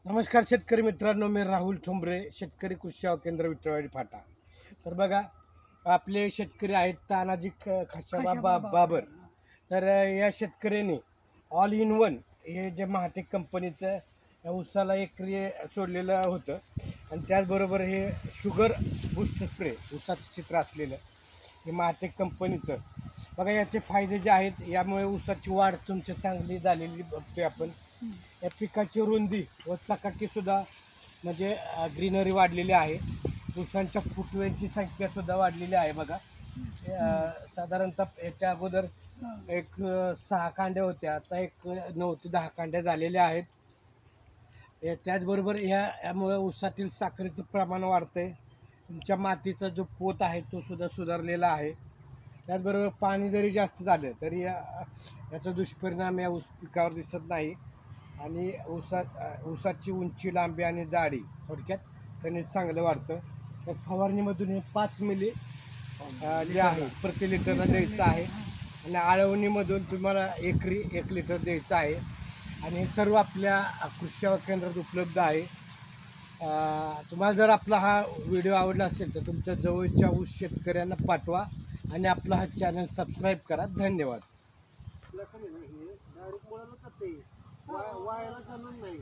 नमस्कार शेतकरी मित्रांनो, मी राहुल ठोंबरे, शेतकरी कृषी सेवा केंद्र विठ्ठलवाडी फाटा. तर बघा, आपले शेतकरी आहेत तानाजी खाशाबा बाबर. तर या शेतकऱ्यांनी ऑल इन वन हे जे महाटेक कंपनीचं या ऊसाला एकरी सोडलेलं होतं आणि त्याचबरोबर हे शुगर बूस्ट स्प्रे ऊसाचं चित्र असलेलं हे महाटेक कंपनीचं. बघा, याचे फायदे जे आहेत, यामुळे ऊसाची वाढ तुमची चांगली झालेली बघतोय आपण. या पिकाची रुंदी व चकाकीसुद्धा म्हणजे ग्रीनरी वाढलेली आहे. ऊसांच्या फुटव्यांची संख्यासुद्धा वाढलेली आहे. बघा, साधारणतः याच्या अगोदर एक 6 कांड्या होत्या, आता एक 9 ते 10 कांड्या झालेल्या आहेत. त्याचबरोबर यामुळे ऊसातील साखरेचं प्रमाण वाढतं आहे. तुमच्या मातीचा जो पोत आहे तो सुद्धा सुधारलेला आहे. त्याचबरोबर पाणी जरी जास्त झालं तरी याचा दुष्परिणाम या ऊस पिकावर दिसत नाही. आणि ऊसाची उंची, लांबी आणि जाडी थोडक्यात त्याने चांगलं वाढतं. तर फवारणीमधून हे 5 मिली जे आहे प्रति लिटरला द्यायचं आहे आणि आळवणीमधून तुम्हाला एकरी 1 लिटर द्यायचं आहे. आणि हे सर्व आपल्या कृषी सेवा केंद्रात उपलब्ध आहे. तुम्हाला जर आपला हा व्हिडिओ आवडला असेल तर तुमच्या जवळच्या ऊस शेतकऱ्यांना पाठवा आणि आपला हा चॅनल सबस्क्राईब करा. धन्यवाद. वायाला जाणार नाही.